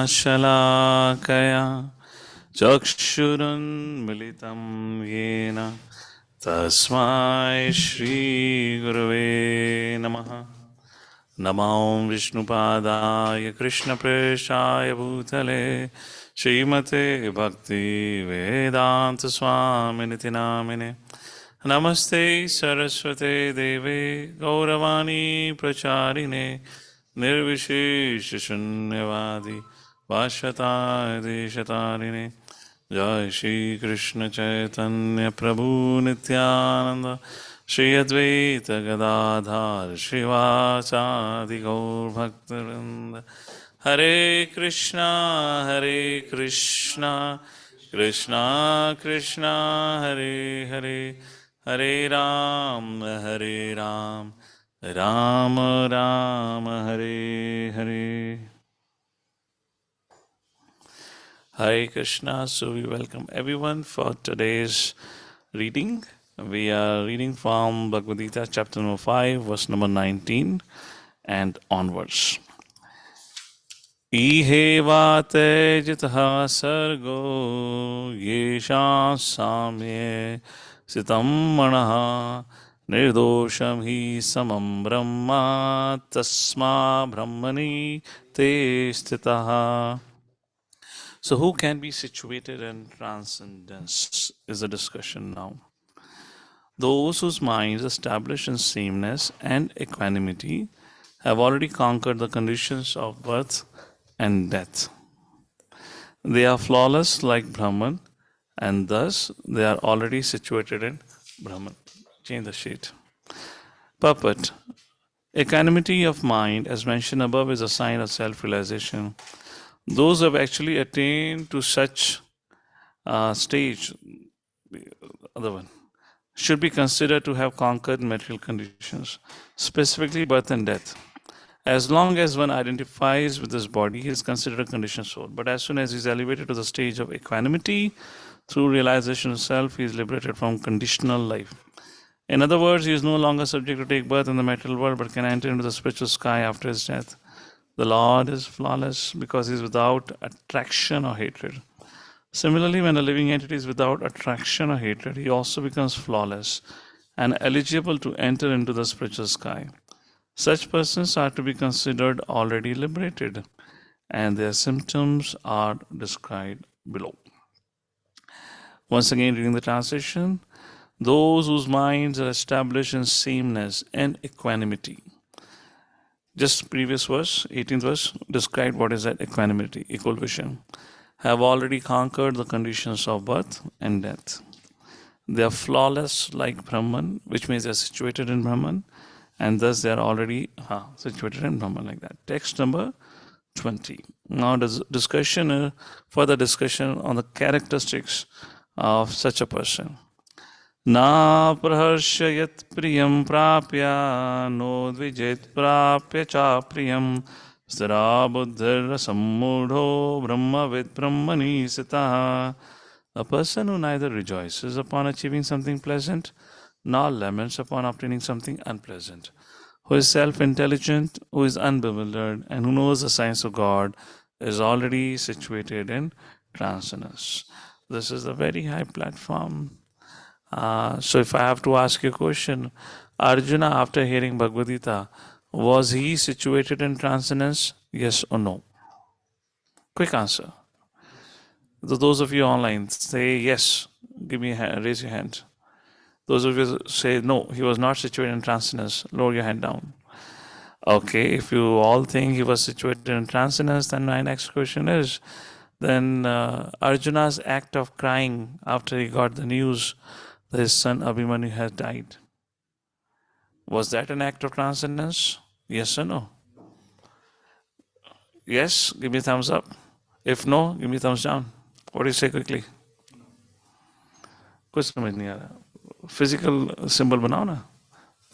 शलाकया चक्षुरुन्मिलितं येन तस्मै श्रीगुरवे नमः। नमो विष्णुपादाय कृष्णप्रेष्ठाय भूतले श्रीमते भक्तिवेदान्तस्वामिनिति नामिने। नमस्ते सरस्वते देवे गौरवाणी प्रचारिणे निर्विशेषशून्यवादी वाशताय देशतारिणे। जय श्री कृष्ण चैतन्य प्रभु नित्यानंद श्री अद्वैत गदाधर श्रीवासादि गौर भक्तवृंद। हरे कृष्णा कृष्णा कृष्णा हरे हरे, हरे Ram Ram Ram Hare Hare. Hare Krishna. So we welcome everyone for today's reading. We are reading from Bhagavad Gita, chapter number 5, verse number 19 and onwards. Ihevate jitaha sargo yesha samye sitam manaha nirdosham hi samam brahma tasma brahmani te stitaha. So who can be situated in transcendence is the discussion now. Those whose minds established in sameness and equanimity have already conquered the conditions of birth and death. They are flawless like Brahman, and thus they are already situated in Brahman. Change the sheet. Purport. Equanimity of mind, as mentioned above, is a sign of self-realization. Those who have actually attained to such stage, the other one, should be considered to have conquered material conditions, specifically birth and death. As long as one identifies with this body, he is considered a conditioned soul. But as soon as he is elevated to the stage of equanimity, through realization of self, he is liberated from conditional life. In other words, he is no longer subject to take birth in the material world, but can enter into the spiritual sky after his death. The Lord is flawless because he is without attraction or hatred. Similarly, when a living entity is without attraction or hatred, he also becomes flawless and eligible to enter into the spiritual sky. Such persons are to be considered already liberated, and their symptoms are described below. Once again, reading the translation, those whose minds are established in sameness and equanimity. Just previous verse, 18th verse, described what is that equanimity, equal vision. Have already conquered the conditions of birth and death. They are flawless like Brahman, which means they are situated in Brahman, and thus they are already situated in Brahman like that. Text number 20. Now discussion, further discussion on the characteristics of such a person. Na praharsha yat priyam prapya no dvijet prapya cha priyam stira buddhir sammudho brahmavid brahmani sitaha. A person who neither rejoices upon achieving something pleasant nor laments upon obtaining something unpleasant, who is self-intelligent, who is unbewildered, and who knows the science of God, is already situated in transcendence. This is a very high platform. So if I have to ask you a question, Arjuna, after hearing Bhagavad Gita, was he situated in transcendence? Yes or no? Quick answer. So those of you online, say yes. Give me a hand, raise your hand. Those of you say no, he was not situated in transcendence, lower your hand down. Okay, if you all think he was situated in transcendence, then my next question is, then Arjuna's act of crying after he got the news that his son Abhimanyu has died, was that an act of transcendence? Yes or no? Yes, give me a thumbs up. If no, give me a thumbs down. What do you say quickly? कुछ समझ नहीं आ रहा. Physical symbol बनाओ ना.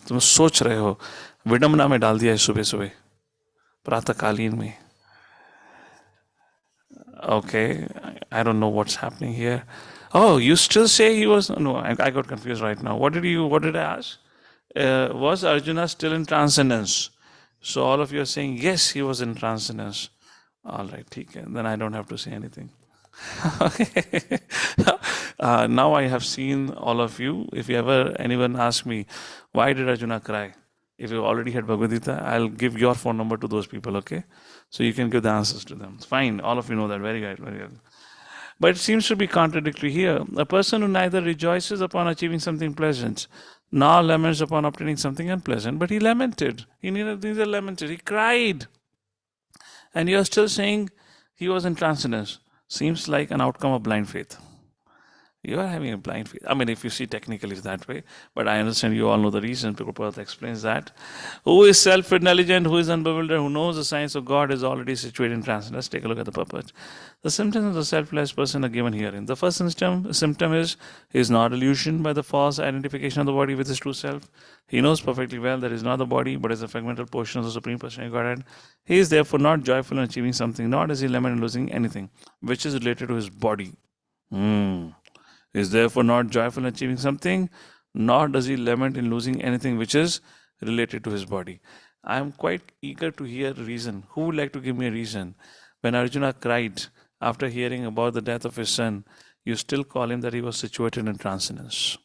तुम सोच रहे हो, विडम्बना में डाल दिया है सुबह सुबह, प्रातःकालीन में. Okay, I don't know what's happening here. Oh, you still say he was? No, I got confused right now. What did I ask? Was Arjuna still in transcendence? So all of you are saying, yes, he was in transcendence. All right, okay. Then I don't have to say anything. Okay. Now I have seen all of you. If anyone asks me, why did Arjuna cry? If you already had Bhagavad Gita, I'll give your phone number to those people, okay? So you can give the answers to them. Fine, all of you know that. Very good, very good. But it seems to be contradictory here. A person who neither rejoices upon achieving something pleasant, nor laments upon obtaining something unpleasant, but he lamented. He neither lamented, he cried. And you're still saying he was in transcendence. Seems like an outcome of blind faith. You are having a blind faith. I mean, if you see technically it's that way, but I understand you all know the reason. Prabhupada explains that. Who is self-intelligent, who is unbewildered, who knows the science of God is already situated in transcendence. Let's take a look at the purport. The symptoms of the self-realized person are given herein. The first symptom is he is not illusioned by the false identification of the body with his true self. He knows perfectly well that he is not the body, but is a fragmental portion of the Supreme Personality of Godhead. He is therefore not joyful in achieving something, nor does he lament in losing anything, which is related to his body. He is therefore not joyful in achieving something, nor does he lament in losing anything which is related to his body. I am quite eager to hear a reason. Who would like to give me a reason? When Arjuna cried after hearing about the death of his son, you still call him that he was situated in transcendence.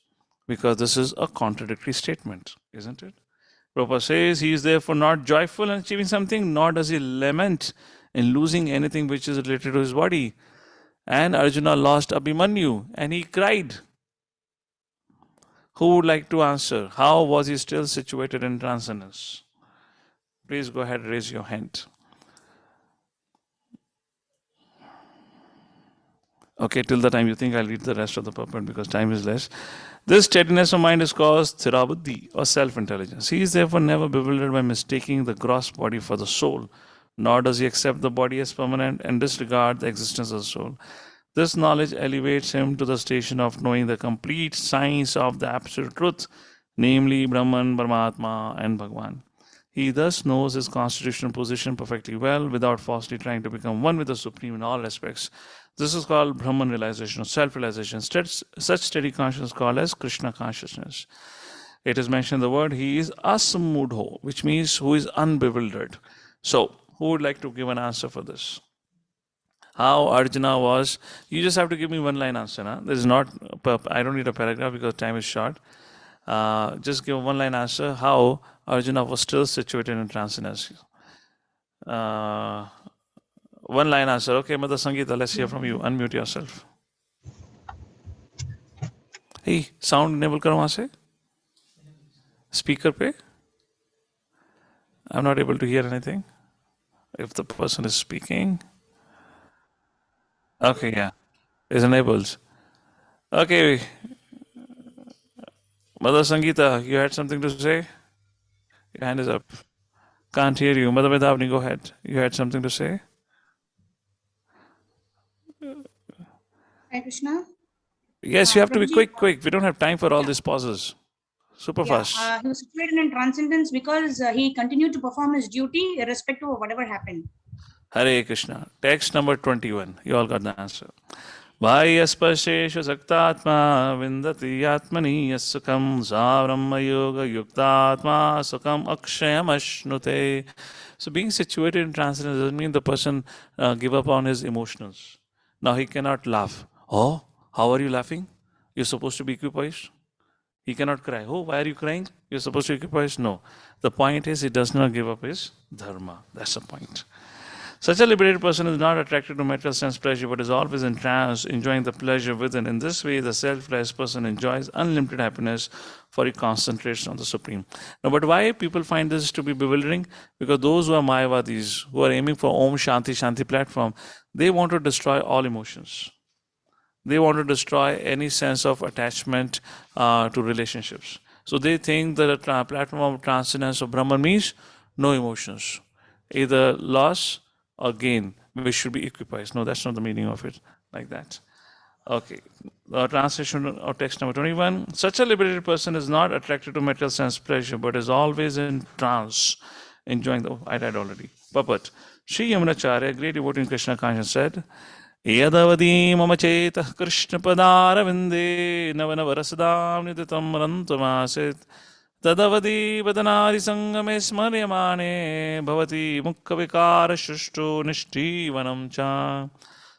Because this is a contradictory statement, isn't it? Prabhupada says he is therefore not joyful in achieving something, nor does he lament in losing anything which is related to his body. And Arjuna lost Abhimanyu and he cried. Who would like to answer? How was he still situated in transcendence? Please go ahead and raise your hand. Okay, till the time you think, I'll read the rest of the purport because time is less. This steadiness of mind is called sthira buddhi or self-intelligence. He is therefore never bewildered by mistaking the gross body for the soul, nor does he accept the body as permanent and disregard the existence of the soul. This knowledge elevates him to the station of knowing the complete science of the absolute truth, namely Brahman, Paramatma, and Bhagavan. He thus knows his constitutional position perfectly well without falsely trying to become one with the Supreme in all aspects. This is called Brahman realization or self-realization. Such steady consciousness is called as Krishna consciousness. It is mentioned in the word, he is asamudho, which means who is unbewildered. So, who would like to give an answer for this? How Arjuna was, you just have to give me one line answer. Huh? This is not, I don't need a paragraph because time is short. Just give a one line answer. How Arjuna was still situated in transcendence. One line answer. Okay, Mother Sangeeta, let's hear from you. Unmute yourself. Hey, sound enable karo wahan se? Speaker pe? I'm not able to hear anything. If the person is speaking. Okay, yeah. It's enabled. Okay. Mother Sangeeta, you had something to say? Your hand is up. Can't hear you. Mother Vedavani, go ahead. You had something to say? Hi, Krishna. Yes, you have to be Prabhuji, quick. We don't have time for all these pauses. Super fast. He was situated in transcendence because he continued to perform his duty irrespective of whatever happened. Hare Krishna. Text number 21. You all got the answer. Vayyaspasheshu saktatma vindati atmani yasukam sa brahma yoga yuktatma sukam akshayam ashnute. So being situated in transcendence doesn't mean the person give up on his emotions. Now he cannot laugh. Oh, how are you laughing? You're supposed to be equipoised. He cannot cry. Oh, why are you crying? You're supposed to be equipoised. No. The point is he does not give up his dharma. That's the point. Such a liberated person is not attracted to material sense pleasure, but is always in trance, enjoying the pleasure within. In this way, the self-realized person enjoys unlimited happiness, for he concentrates on the Supreme. Now, but why people find this to be bewildering? Because those who are Mayavadis, who are aiming for Om Shanti Shanti platform, they want to destroy all emotions. They want to destroy any sense of attachment to relationships. So they think that a platform of transcendence of Brahman means no emotions, either loss or gain, which should be equipoised. No, that's not the meaning of it like that. Okay, translation of text number 21. Such a liberated person is not attracted to material sense pleasure, but is always in trance, enjoying the, I read already. Purport. Sri Yamunacharya, great devotee in Krishna consciousness, said, Yadavadi mama chetah Krishna padara vinde navanavarasadam niditam rantamasit Tadavadi Badanadi Sangame Smaryamane Bhavati Mukha Vikara Shushtu Nishtivanam Cha.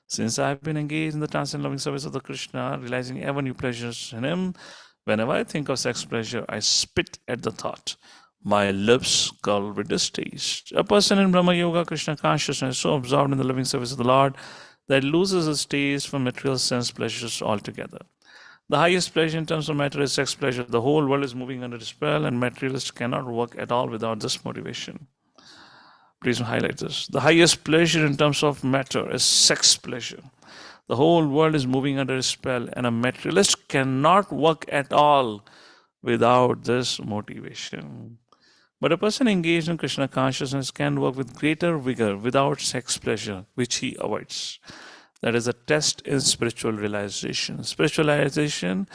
Since I've been engaged in the transcendent loving service of the Krishna, realizing ever new pleasures in him, whenever I think of sex pleasure, I spit at the thought. My lips curl with distaste. A person in Brahma Yoga, Krishna consciousness, is so absorbed in the loving service of the Lord that loses his taste for material sense pleasures altogether. The highest pleasure in terms of matter is sex pleasure. The whole world is moving under the spell, and materialists cannot work at all without this motivation. Please highlight this. The highest pleasure in terms of matter is sex pleasure. The whole world is moving under a spell, and a materialist cannot work at all without this motivation. But a person engaged in Krishna consciousness can work with greater vigor without sex pleasure, which he avoids. That is a test in spiritual realization. Spiritualization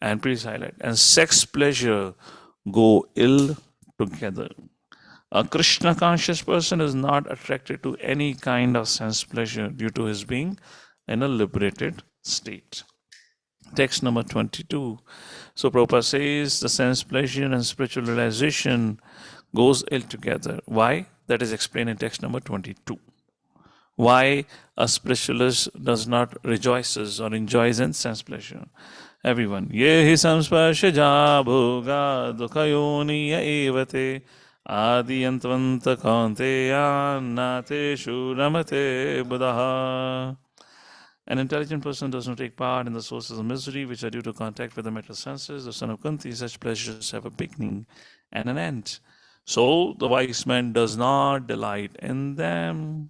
and please highlight and sex pleasure go ill together. A Krishna conscious person is not attracted to any kind of sense pleasure due to his being in a liberated state. Text number 22. So Prabhupada says the sense pleasure and spiritual realization goes ill together. Why? That is explained in text number 22. Why a spiritualist does not rejoices or enjoys in sense pleasure. Everyone. Yehi samspashaja bhoga dukhayoniya evate adiyantavanta kaunteya nateshu ramate buddha. An intelligent person does not take part in the sources of misery which are due to contact with the material senses. The son of Kunti, such pleasures have a beginning and an end. So the wise man does not delight in them.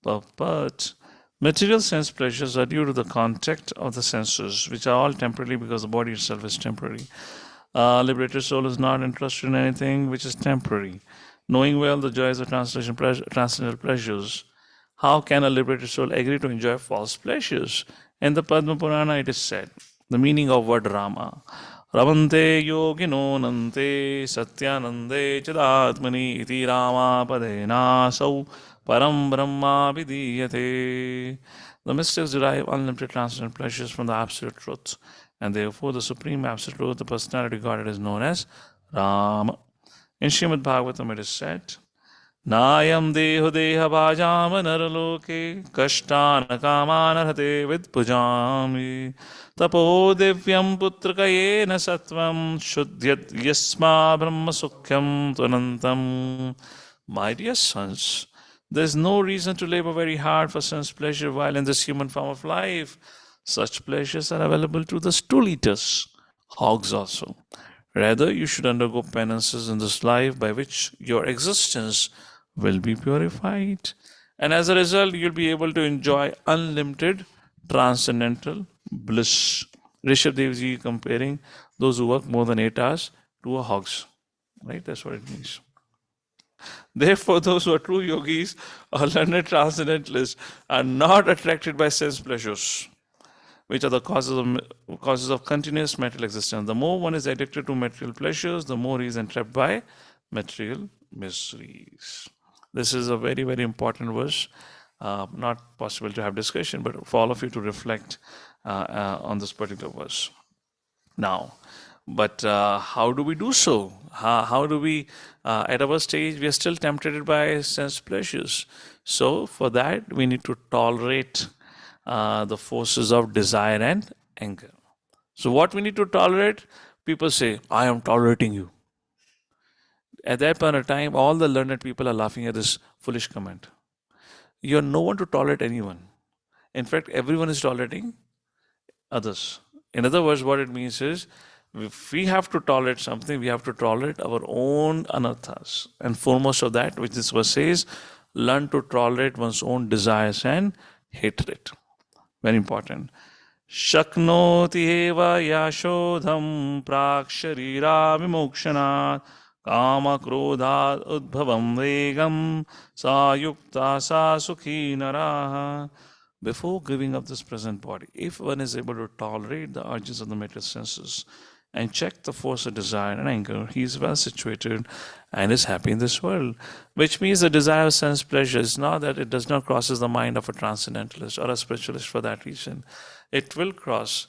But material sense pleasures are due to the contact of the senses, which are all temporary because the body itself is temporary. Liberated soul is not interested in anything which is temporary. Knowing well the joys of transcendental pleasures, how can a liberated soul agree to enjoy false pleasures? In the Padma Purana it is said, the meaning of word Rama, Ramante yogino nante satyanande chadatmani iti Rama padena sau param brahma vidiyate. The mystics derive unlimited transcendental pleasures from the absolute truth, and therefore the supreme absolute, the personality Godhead, is known as Rama. In Srimad Bhagavatam it is said, Nayam deho deha bhajam naraloke kashtan kaman arhate vidpujami tapo divyam putrakayena satvam shuddhyat yasma brahma sukhyam tvanantam. My dear sons, there is no reason to labor very hard for sense pleasure while in this human form of life. Such pleasures are available to the stool eaters, hogs also. Rather, you should undergo penances in this life by which your existence will be purified. And as a result, you'll be able to enjoy unlimited transcendental bliss. Rishabh Devji comparing those who work more than 8 hours to a hogs. Right? That's what it means. Therefore, those who are true yogis or learned transcendentalists are not attracted by sense pleasures, which are the causes of continuous material existence. The more one is addicted to material pleasures, the more he is entrapped by material miseries. This is a very, very important verse. Not possible to have discussion, but for all of you to reflect on this particular verse. Now, but how do we do so? How do we, at our stage, we are still tempted by sense pleasures. So for that, we need to tolerate the forces of desire and anger. So what we need to tolerate? People say, I am tolerating you. At that point of time, all the learned people are laughing at this foolish comment. You are no one to tolerate anyone. In fact, everyone is tolerating others. In other words, what it means is, if we have to tolerate something, we have to tolerate our own anarthas. And foremost of that, which this verse says, learn to tolerate one's own desires and hatred. Very important. Shaknoti eva yashodham prak sharira vimokshana kama krodha udbhavam vegam sayukta sa sukhi naraha. Before giving up this present body, if one is able to tolerate the urges of the material senses and check the force of desire and anger, he is well situated and is happy in this world. Which means the desire of sense pleasure is not that it does not crosses the mind of a transcendentalist or a spiritualist for that reason. It will cross.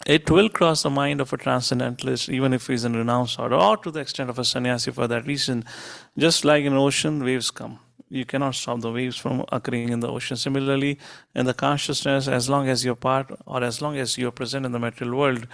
It will cross the mind of a transcendentalist, even if he's in renounced order, or to the extent of a sannyasi for that reason. Just like in an ocean, waves come. You cannot stop the waves from occurring in the ocean. Similarly, in the consciousness, as long as you're part or as long as you're present in the material world,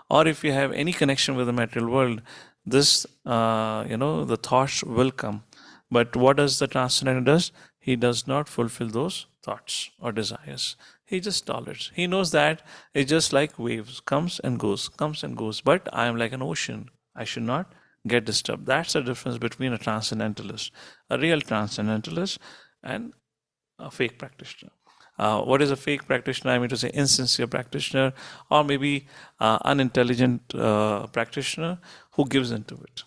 or if you have any connection with the material world, this, the thoughts will come. But what does the transcendental does? He does not fulfill those thoughts or desires. He just tolerates. He knows that it's just like waves, comes and goes, comes and goes. But I am like an ocean. I should not get disturbed. That's the difference between a transcendentalist, a real transcendentalist, and a fake practitioner. What is a fake practitioner? I mean to say insincere practitioner, or maybe unintelligent practitioner who gives into it.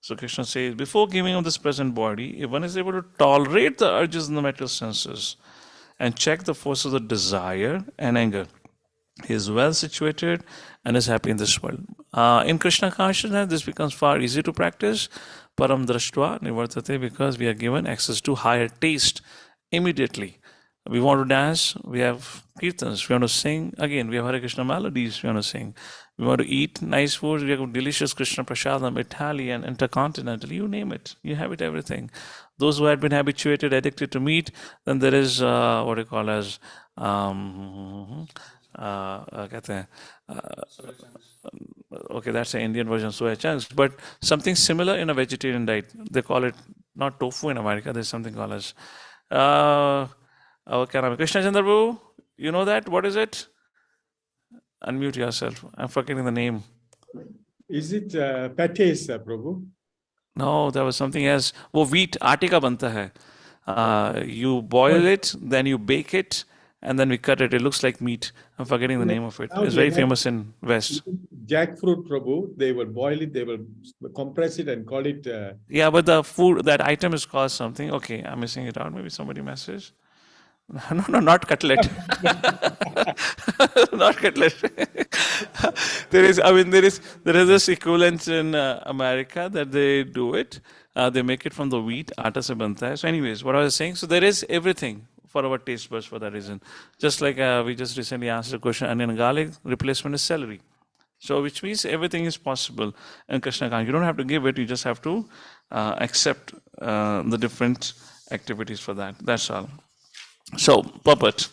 So Krishna says, before giving up this present body, if one is able to tolerate the urges in the material senses and check the forces of desire and anger, he is well situated and is happy in this world. In Krishna consciousness, this becomes far easier to practice. Param drashtva nivartate, because we are given access to higher taste immediately. We want to dance, we have kirtans, we want to sing, again, we have Hare Krishna melodies, we want to sing. We want to eat nice food, we have delicious Krishna prasadam, Italian, intercontinental, you name it, you have it, everything. Those who had been habituated, addicted to meat, then there is what you call as okay, that's an Indian version, soya chunks, but something similar in a vegetarian diet. They call it not tofu in America. There's something called as Krishna Chandra Prabhu. You know that? What is it? Unmute yourself. I'm forgetting the name. Is it pates, Prabhu? No, there was something else. वो wheat आटे का बनता है. You boil it, then you bake it, and then we cut it. It looks like meat. I'm forgetting the name of it. It's very famous in West. Jackfruit, Prabhu. They will boil it, they will compress it and call it. Yeah, but the food, that item is called something. Okay, I'm missing it out. Maybe somebody messaged. No, not cutlet. Not cutlet. there is this equivalent in America that they do it. They make it from the wheat, atta se banta hai. So anyways, what I was saying, so there is everything for our taste buds for that reason. Just like we just recently answered a question, onion and garlic replacement is celery. So which means everything is possible in Krishna consciousness. You don't have to give it, you just have to accept the different activities for that. That's all. So, puppet.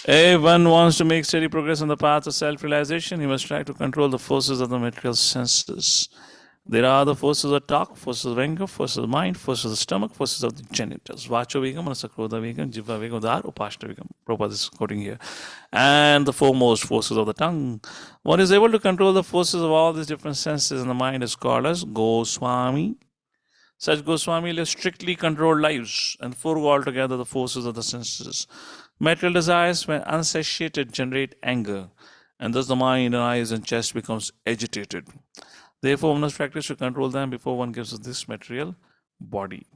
If one wants to make steady progress on the path of self-realization, he must try to control the forces of the material senses. There are the forces of talk, forces of anger, forces of mind, forces of the stomach, forces of the genitals. Vacho vegam, manasakrodha vegam, jiva vegam, udar, upashta vegam. Prabhupada is quoting here. And the foremost forces of the tongue. One is able to control the forces of all these different senses in the mind is called as Goswami. Such Goswami live strictly controlled lives and forego altogether the forces of the senses. Material desires, when unsatiated, generate anger, and thus the mind and eyes and chest becomes agitated. Therefore, one must practice to control them before one gives us this material body.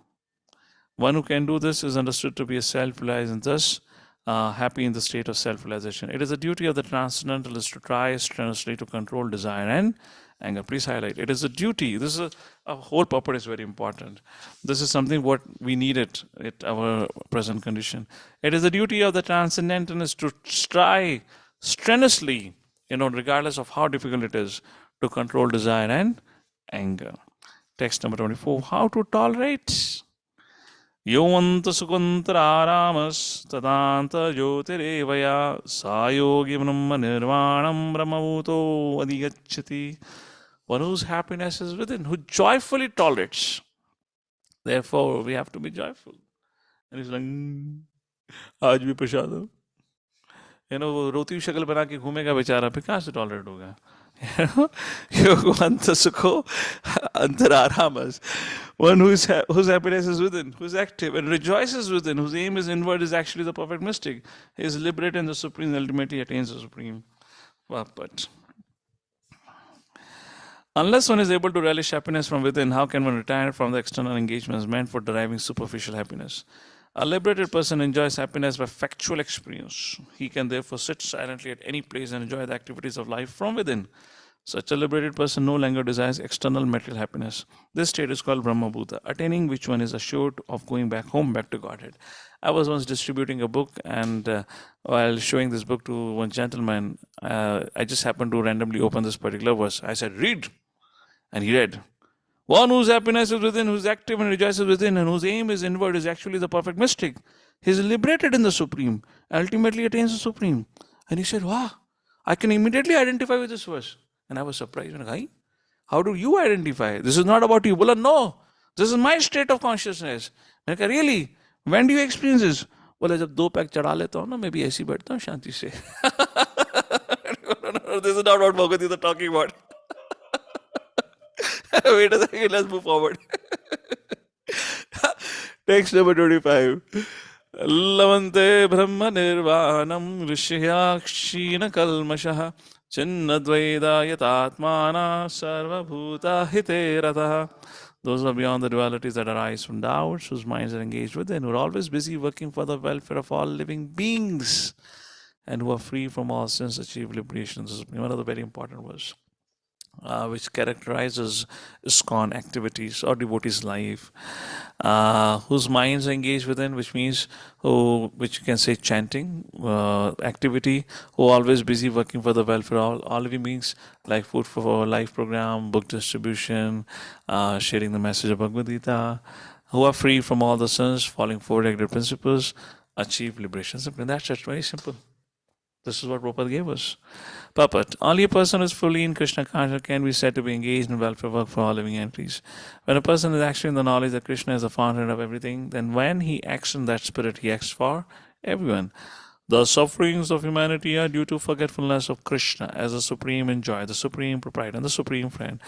One who can do this is understood to be a self-realized and thus happy in the state of self-realization. It is the duty of the transcendentalist to try strenuously to control desire and anger. Please highlight. It is a duty. This is a whole purport is very important. This is something what we needed at our present condition. It is the duty of the transcendentalist to try strenuously, regardless of how difficult it is, to control desire and anger. Text number 24. How to tolerate? Yovanta sukuntaramas tadanta jyotirevaya sayogi brahma nirvanam brahmavuto adhigacchati. One whose happiness is within, who joyfully tolerates. Therefore, we have to be joyful. And he's like, आज भी प्रसाद वो रोती शक्ल बना के घूमेगा बेचारा, फिर कहाँ से टॉलरेट होगा? Yogavanta sukho antararamas. One whose happiness is within, who's active and rejoices within, whose aim is inward, is actually the perfect mystic. He is liberated in the supreme, ultimately attains the supreme. But unless one is able to relish happiness from within, how can one retire from the external engagements meant for deriving superficial happiness? A liberated person enjoys happiness by factual experience. He can therefore sit silently at any place and enjoy the activities of life from within. Such a liberated person no longer desires external material happiness. This state is called Brahma Bhuta, attaining which one is assured of going back home, back to Godhead. I was once distributing a book, and while showing this book to one gentleman, I just happened to randomly open this particular verse. I said, "Read," and he read. One whose happiness is within, who's active and rejoices within, and whose aim is inward is actually the perfect mystic. He is liberated in the Supreme, ultimately attains the Supreme. And he said, "Wow, I can immediately identify with this verse." And I was surprised. How do you identify? This is not about you. Bola, no, this is my state of consciousness. Really? When do you experience this? बोला जब 2 pack चढ़ा लेता हूँ ना, मैं भी ऐसे ही बैठता हूँ शांति से. No, this is not what Bhagavad Gita is talking about. Wait a second, let's move forward. Text number 25. Lavante brahma nirvanam rishya kshina kalmashaha chinnadvaida yatatmana sarva bhuta hite rataha. Those are beyond the dualities that arise from doubts, whose minds are engaged within, who are always busy working for the welfare of all living beings, and who are free from all sins, achieve liberation. This is one of the very important words, which characterizes ISKCON activities or devotees' life, whose minds are engaged within, which means which you can say chanting activity, who are always busy working for the welfare of all living beings, like Food for Life program, book distribution, sharing the message of Bhagavad Gita, who are free from all the sins, following 4 regular principles, achieve liberation. Simply, that's just very simple. This is what Prabhupada gave us. Purport. Only a person who is fully in Krishna consciousness can be said to be engaged in welfare work for all living entities. When a person is actually in the knowledge that Krishna is the fountain of everything, then when he acts in that spirit, he acts for everyone. The sufferings of humanity are due to forgetfulness of Krishna as the supreme enjoyer, the supreme proprietor, and the supreme friend.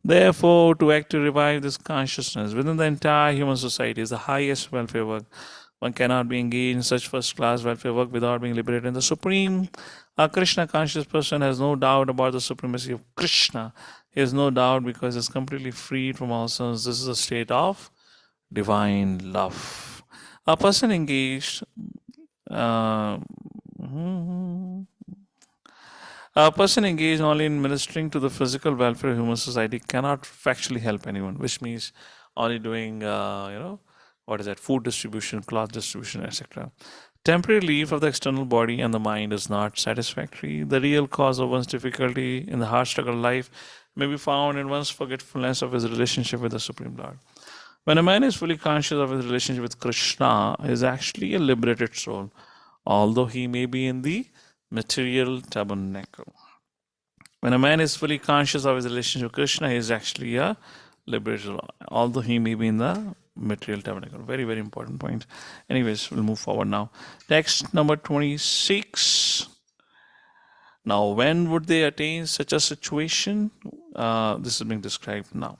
Therefore, to act to revive this consciousness within the entire human society is the highest welfare work. One cannot be engaged in such first-class welfare work without being liberated in the Supreme. A Krishna-conscious person has no doubt about the supremacy of Krishna. He has no doubt because he is completely freed from all sins. This is a state of divine love. A person engaged... a person engaged only in ministering to the physical welfare of human society cannot factually help anyone, which means only doing, food distribution, cloth distribution, etc. Temporary relief of the external body and the mind is not satisfactory. The real cause of one's difficulty in the hard struggle of life may be found in one's forgetfulness of his relationship with the Supreme Lord. When a man is fully conscious of his relationship with Krishna, he is actually a liberated soul, although he may be in the material tabernacle. When a man is fully conscious of his relationship with Krishna, he is actually a liberated soul, although he may be in the material tabernacle. Very, very important point. Anyways, we'll move forward now. Text number 26. Now, when would they attain such a situation? This is being described now.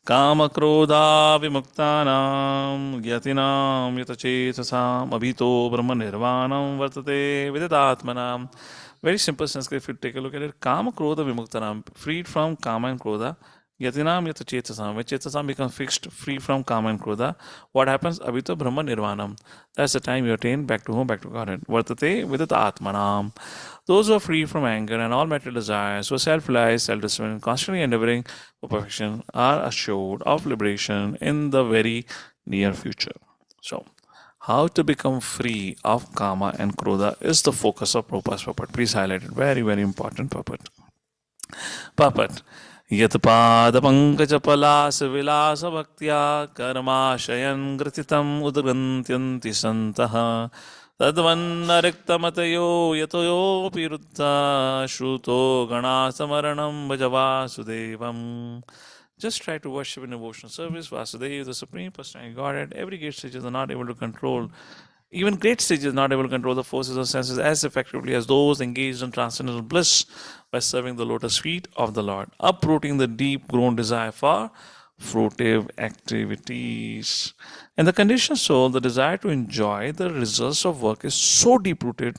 Kama krodha vimuktanam yatinam yatachesasam abhito brahma nirvanam vartate viditatmanam. Very simple Sanskrit if you take a look at it. Kama krodha vimuktanam, freed from kama and krodha. Yatinam yata chetasam. When chetasam becomes fixed, free from kama and krodha, what happens? Abhito brahma nirvanam. That's the time you attain back to home, back to Godhead. Vartate vidita atmanam. Those who are free from anger and all material desires, who are self-realized, self-disciplined, constantly endeavoring for perfection, are assured of liberation in the very near future. So, how to become free of kama and krodha is the focus of Prabhupada's purport. Please highlight it. Very, very important purport. Purport. Yatpada pankaja palas vilasa bhaktya karmashayan gratitam udgrantyanti santaha tadvanna riktamatayo yatoyo piruddha shruto ganasamaranam bhajavasudevam. Just try to worship in devotional service Vasudeva, the Supreme Personality Godhead. Every great sages are not able to control, even great sages are not able to control the forces of senses as effectively as those engaged in transcendental bliss by serving the lotus feet of the Lord, uprooting the deep-grown desire for fruitive activities. In the conditioned soul, the desire to enjoy the results of work is so deep-rooted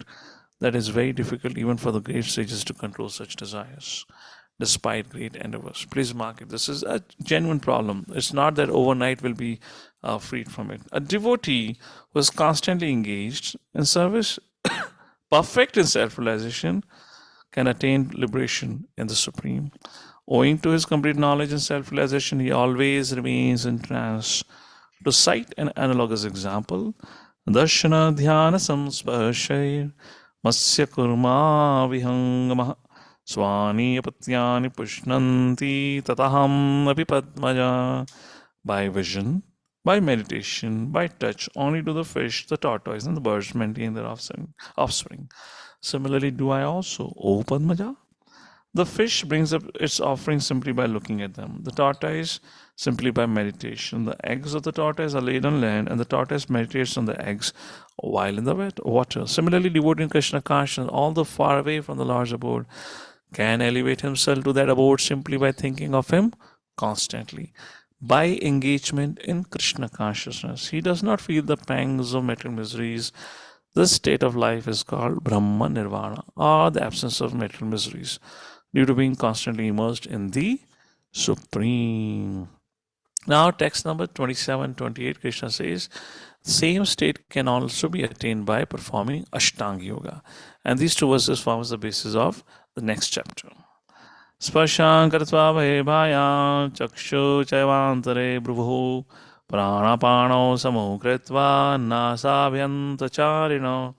that it is very difficult even for the great sages to control such desires, despite great endeavors. Please mark it. This is a genuine problem. It's not that overnight will be freed from it. A devotee who is constantly engaged in service, perfect in self-realization, can attain liberation in the Supreme. Owing to his complete knowledge and self-realization, he always remains in trance. To cite an analogous example, Darshana dhyana samsparshair masya kurma vihangamaha swani apatyani pushnanti tataham api padmaja. By vision, by meditation, by touch, only do the fish, the tortoise, and the birds maintain their offspring. Similarly, do I also, O Padmaja? The fish brings up its offering simply by looking at them. The tortoise simply by meditation. The eggs of the tortoise are laid on land, and the tortoise meditates on the eggs while in the water. Similarly, devotee in Krishna consciousness, although far away from the Lord's abode, can elevate himself to that abode simply by thinking of him constantly. By engagement in Krishna consciousness, he does not feel the pangs of material miseries. This state of life is called Brahma Nirvana, or the absence of material miseries, due to being constantly immersed in the Supreme. Now, text number 27-28, Krishna says, same state can also be attained by performing Ashtanga Yoga. And these two verses form the basis of the next chapter. Sparshan karatva bhayam chakshu chaivantare brubhu pranapano samo kritva nasabhyantacharino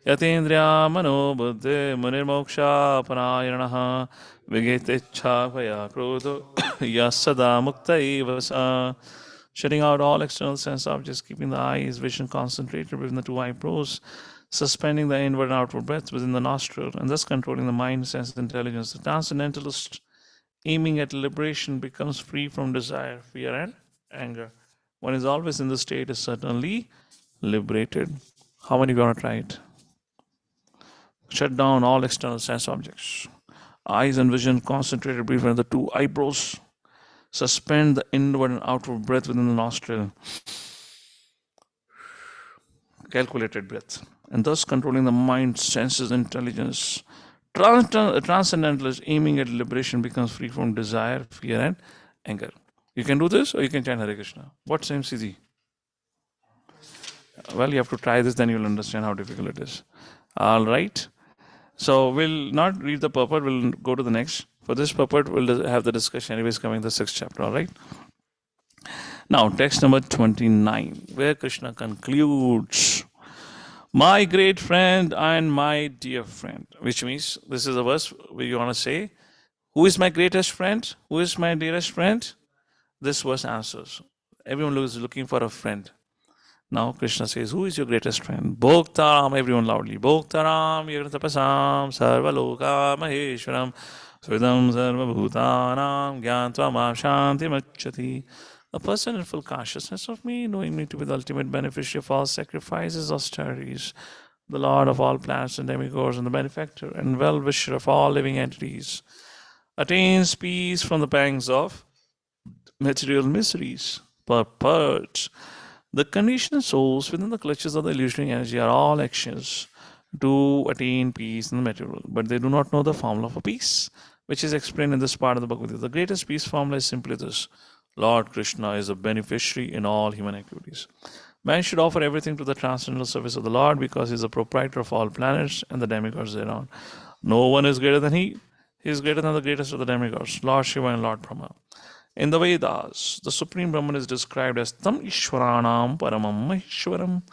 yatindriya mano buddhi munirmoksha panayanaha vigitecha bhaya krodho yasada mukta eva. Shutting out all external sense objects, keeping the eyes, vision concentrated within the two eyebrows, suspending the inward and outward breath within the nostril, and thus controlling the mind, sense, intelligence. The transcendentalist, aiming at liberation, becomes free from desire, fear, and anger. One is always in the state is certainly liberated. How many going to try it? Shut down all external sense objects. Eyes and vision concentrated briefly on the two eyebrows. Suspend the inward and outward breath within the nostril. Calculated breath. And thus controlling the mind, senses, intelligence. Transcendentalist aiming at liberation becomes free from desire, fear, and anger. You can do this, or you can chant Hare Krishna. What seems easy? Well, you have to try this, then you'll understand how difficult it is. All right. So we'll not read the purport, we'll go to the next. For this purport, we'll have the discussion anyways coming in the 6th chapter, all right? Now, text number 29, where Krishna concludes, my great friend and my dear friend, which means this is a verse where you want to say, who is my greatest friend? Who is my dearest friend? This verse answers. Everyone is looking for a friend. Now Krishna says, who is your greatest friend? Bhoktaram, everyone loudly. Bhoktaram, yagatapasam, sarvaloka maheshwaram, svidam sarvabhutanam, gyantva mam shanti machati. A person in full consciousness of me, knowing me to be the ultimate beneficiary of all sacrifices, austerities, the Lord of all planets and demigods, and the benefactor and well-wisher of all living entities, attains peace from the pangs of material miseries. Purports. The conditioned souls within the clutches of the illusionary energy are all actions to attain peace in the material, but they do not know the formula for peace, which is explained in this part of the Bhagavad Gita. The greatest peace formula is simply this: Lord Krishna is a beneficiary in all human activities. Man should offer everything to the transcendental service of the Lord because he is the proprietor of all planets and the demigods thereon. No one is greater than he. He is greater than the greatest of the demigods, Lord Shiva and Lord Brahma. In the Vedas, the Supreme Brahman is described as Tam Ishwaranam Paramam Maheshwaram.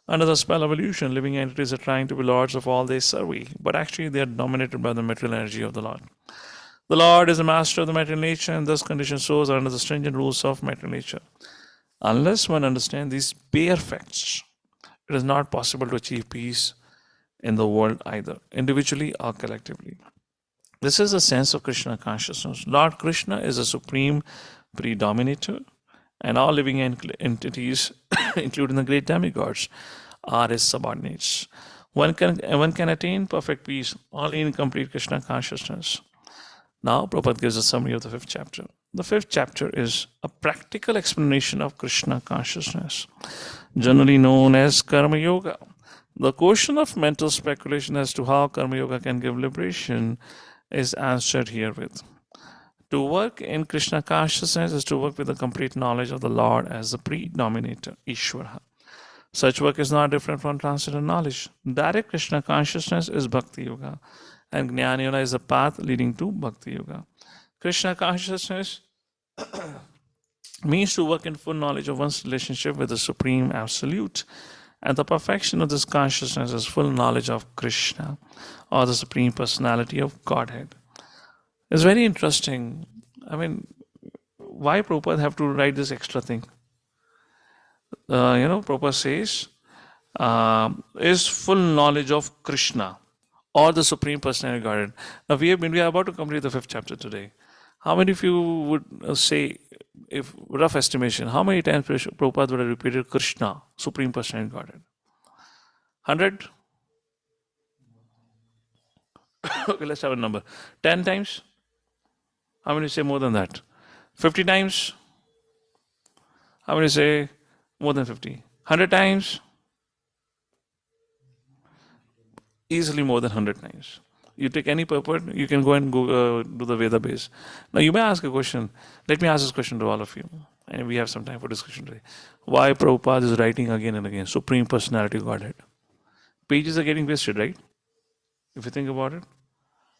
Under the spell of illusion, living entities are trying to be lords of all they serve, but actually they are dominated by the material energy of the Lord. The Lord is the master of the material nature, and thus conditioned souls are under the stringent rules of material nature. Unless one understands these bare facts, it is not possible to achieve peace in the world either, individually or collectively. This is the sense of Krishna consciousness. Lord Krishna is the supreme predominator, and all living entities, including the great demigods, are his subordinates. One can attain perfect peace only in complete Krishna consciousness. Now, Prabhupada gives a summary of the 5th chapter. The 5th chapter is a practical explanation of Krishna consciousness, generally known as Karma Yoga. The question of mental speculation as to how Karma Yoga can give liberation is answered herewith. To work in Krishna consciousness is to work with the complete knowledge of the Lord as the predominator, Ishvara. Such work is not different from transcendental knowledge. Direct Krishna consciousness is Bhakti Yoga, And Jnana Yoga is the path leading to Bhakti Yoga. Krishna consciousness means to work in full knowledge of one's relationship with the Supreme Absolute. And the perfection of this consciousness is full knowledge of Krishna, or the Supreme Personality of Godhead. It's very interesting. I mean, why Prabhupada have to write this extra thing? Prabhupada says, is full knowledge of Krishna, or the Supreme Personality of Godhead. Now, we are about to complete the 5th chapter today. How many of you would say, if rough estimation, how many times Prabhupada would have repeated Krishna, Supreme Personality of Godhead? 100? Okay, let's have a number. 10 times? How many say more than that? 50 times? How many say more than 50? 100 times? Easily more than 100 times. You take any purport, you can go and do the Veda base. Now you may ask a question. Let me ask this question to all of you. And we have some time for discussion today. Why Prabhupada is writing again and again, Supreme Personality of Godhead? Pages are getting wasted, right? If you think about it.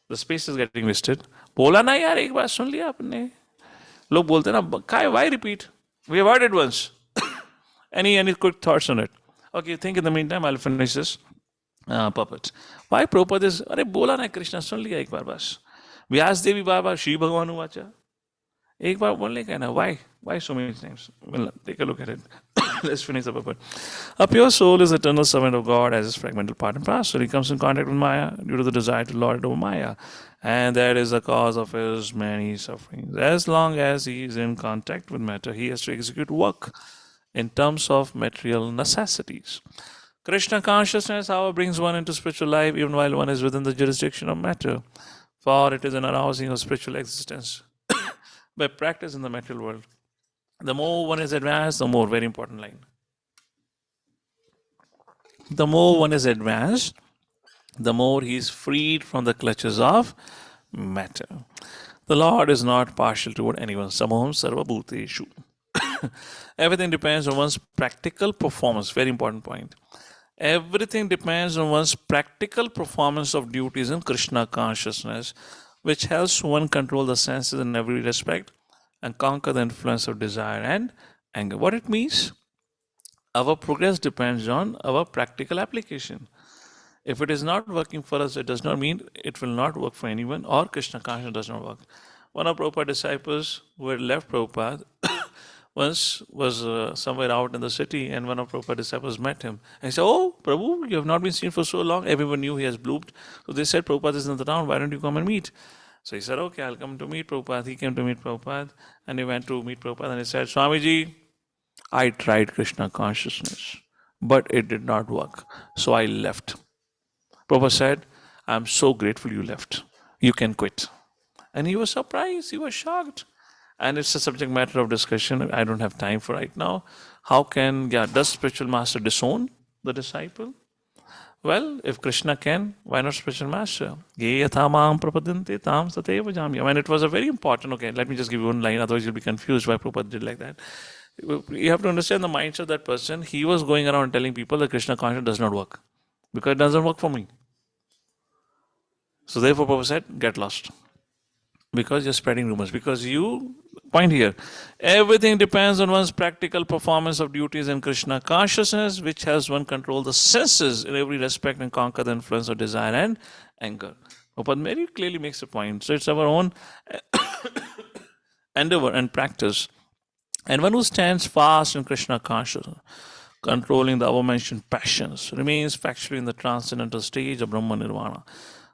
The space is getting wasted. बोला ना यार एक बार सुन लिया आपने. लोग बोलते ना why repeat? We have heard it once. Any quick thoughts on it? Okay, think in the meantime I'll finish this puppet. Why Prabhupada is अरे बोला ना कृष्णा सुन लिया एक बार बस. व्यास देवी बाबा श्री भगवान वाचा. एक बार बोलने का ना why so many times? Well, take a look at it. Let's finish the puppet. A pure soul is the eternal servant of God as his fragmental part and parcel. He comes in contact with Maya due to the desire to lord over Maya. And that is the cause of his many sufferings. As long as he is in contact with matter, he has to execute work in terms of material necessities. Krishna consciousness, however, brings one into spiritual life even while one is within the jurisdiction of matter. For it is an arousing of spiritual existence by practice in the material world. The more one is advanced, the more, very important line. The more one is advanced, the more he is freed from the clutches of matter. The Lord is not partial toward anyone. Samoham sarva bhuteshu. Everything depends on one's practical performance. Very important point. Everything depends on one's practical performance of duties in Krishna consciousness, which helps one control the senses in every respect and conquer the influence of desire and anger. What it means? Our progress depends on our practical application. If it is not working for us, it does not mean it will not work for anyone, or Krishna consciousness does not work. One of Prabhupada's disciples who had left Prabhupada once was somewhere out in the city, and one of Prabhupada's disciples met him. And he said, "Oh, Prabhu, you have not been seen for so long." Everyone knew he has bloomed. So they said, "Prabhupada is in the town. Why don't you come and meet?" So he said, "Okay, I'll come to meet Prabhupada." He came to meet Prabhupada, and he went to meet Prabhupada, and he said, "Swamiji, I tried Krishna consciousness, but it did not work. So I left." Prabhupada said, "I'm so grateful you left. You can quit." And he was surprised. He was shocked. And it's a subject matter of discussion. I don't have time for right now. Does spiritual master disown the disciple? Well, if Krishna can, why not spiritual master? Ye yathamam prapadante tam sateva jamya. I mean, it was a very important, okay, let me just give you one line, otherwise you'll be confused why Prabhupada did like that. You have to understand the mindset of that person. He was going around telling people that Krishna consciousness does not work, because it doesn't work for me. So therefore Prabhupada said, get lost. Because you're spreading rumors. Because point here, everything depends on one's practical performance of duties in Krishna consciousness, which helps one control the senses in every respect and conquer the influence of desire and anger. Prabhupada very clearly makes a point. So it's our own endeavor and practice. And one who stands fast in Krishna consciousness, controlling the above-mentioned passions, remains factually in the transcendental stage of Brahma Nirvana.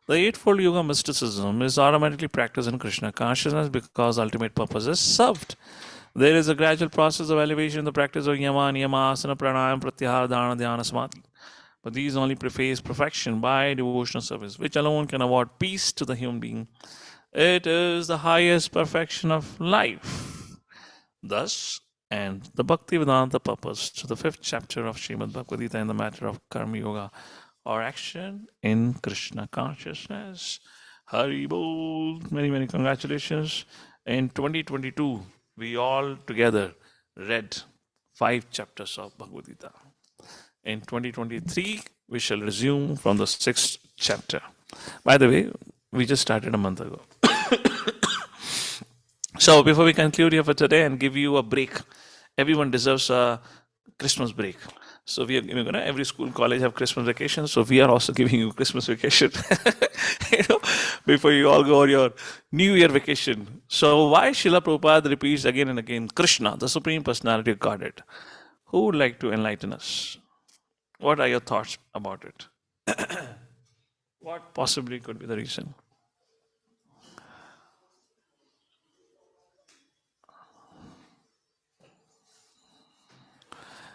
The Eightfold Yoga mysticism is automatically practiced in Krishna consciousness because the ultimate purpose is served. There is a gradual process of elevation in the practice of yama, niyama, asana, pranayama, pratyahara, dharana, dhyana, samadhi. But these only preface perfection by devotional service, which alone can award peace to the human being. It is the highest perfection of life. Thus, and the Bhaktivedanta purpose to the 5th chapter of Srimad Bhagavad Gita in the matter of Karma Yoga, or action in Krishna consciousness. Hari Bol. Many, many congratulations. In 2022, we all together read 5 chapters of Bhagavad Gita. In 2023, we shall resume from the 6th chapter. By the way, We just started a month ago. So before we conclude here for today and give you a break, everyone deserves a Christmas break. So we are going to every school, college have Christmas vacation. So we are also giving you Christmas vacation, before you all go on your New Year vacation. So why Srila Prabhupada repeats again and again, Krishna, the Supreme Personality of Godhead? Who would like to enlighten us? What are your thoughts about it? What possibly could be the reason?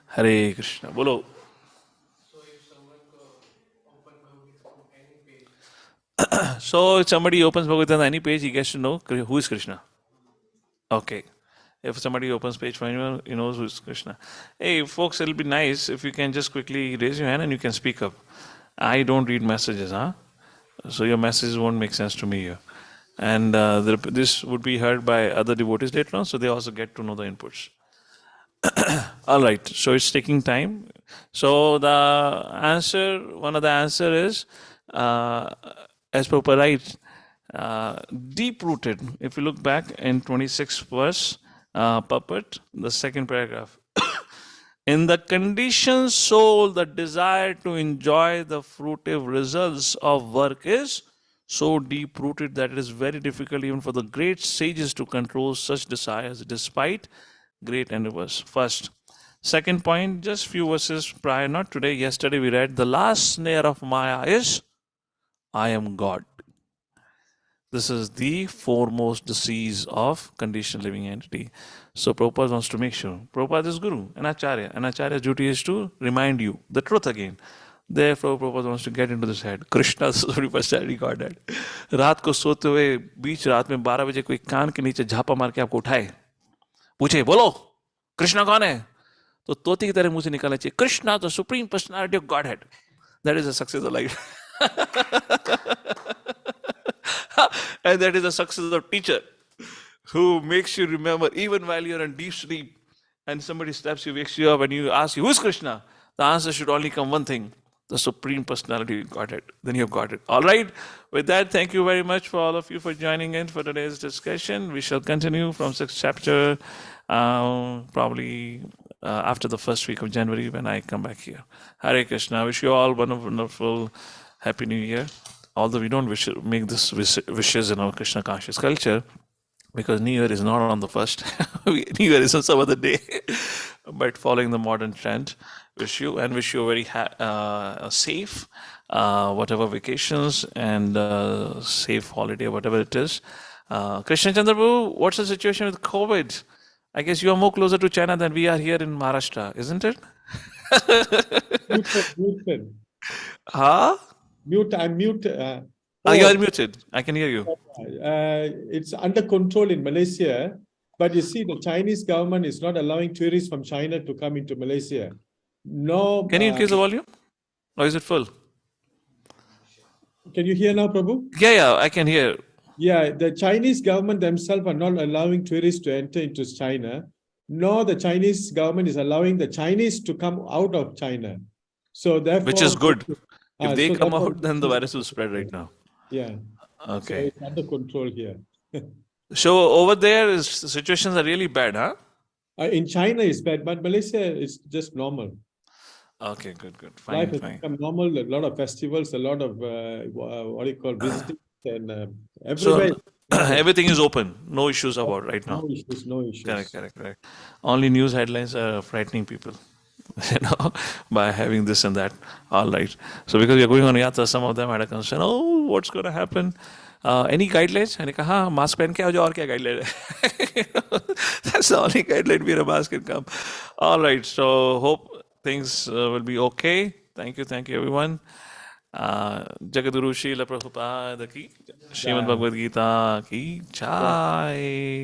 Hare Krishna. Bolo. So if somebody opens Bhagavad Gita on any page, he gets to know who is Krishna. Okay. If somebody opens page for anyone, he knows who is Krishna. Hey, folks, it'll be nice if you can just quickly raise your hand and you can speak up. I don't read messages, huh? So your messages won't make sense to me here. And this would be heard by other devotees later on, so they also get to know the inputs. All right, so it's taking time. So the answer, one of the answer is, as Prabhupada writes, deep-rooted. If you look back in 26th verse, purport, the second paragraph. In the conditioned soul, the desire to enjoy the fruitive results of work is so deep-rooted that it is very difficult even for the great sages to control such desires despite great endeavors. First. Second point, just few verses prior, not today, yesterday we read, the last snare of Maya is, I am God. This is the foremost disease of conditioned living entity. So Prabhupada wants to make sure. Prabhupada is Guru and Acharya. And Acharya's duty is to remind you the truth again. Therefore, Prabhupada wants to get into this head. Krishna is the personality Godhead. रात को सोते हुए बीच रात में 12 बजे कोई कान के नीचे झापा मार के आपको उठाए, पूछे बोलो कृष्णा कौन है, तो तोती की तरह मुंह से निकालना चाहिए, Krishna the supreme personality of God head. That is a success of life. And that is the success of teacher who makes you remember even while you're in deep sleep and somebody slaps you, wakes you up and you ask you, who's Krishna? The answer should only come one thing, the Supreme Personality of Godhead. Then you've got it. All right. With that, thank you very much for all of you for joining in for today's discussion. We shall continue from 6th chapter, probably after the first week of January when I come back here. Hare Krishna. I wish you all one wonderful Happy New Year. Although we don't make this wishes in our Krishna conscious culture, because New Year is not on the 1st. New Year is on some other day. But following the modern trend, wish you a very safe, whatever vacations and safe holiday, whatever it is. Krishna Chandra Prabhu, what's the situation with COVID? I guess you are more closer to China than we are here in Maharashtra, isn't it? Muted. Huh? Mute. I'm mute. You are muted. I can hear you. It's under control in Malaysia, but you see, the Chinese government is not allowing tourists from China to come into Malaysia. No. Can you increase the volume? Or is it full? Can you hear now, Prabhu? Yeah, I can hear. Yeah, the Chinese government themselves are not allowing tourists to enter into China, nor the Chinese government is allowing the Chinese to come out of China. So therefore, which is good. If they so come therefore- out, then the virus will spread right now. Yeah. So Okay. it's under control here. So over there, situations are really bad, huh? In China, it's bad, but Malaysia is just normal. Okay, good. Life Fine, has fine. become normal. A lot of festivals, a lot of what do you call visiting, and So everywhere. everything is open. No issues about right now. No issues, no issues. Correct. Only news headlines are frightening people, by having this and that. All right. So because we are going on yatra, some of them had a concern. Oh, what's going to happen? Any guidelines? मैंने कहा हाँ mask पहन के आओ जो और क्या guideline है. That's the only guideline where a mask can come. All right. So hope things will be okay. Thank you everyone. Jagadguru Srila Prabhupada ki, Srimad Bhagavad Gita ki jai.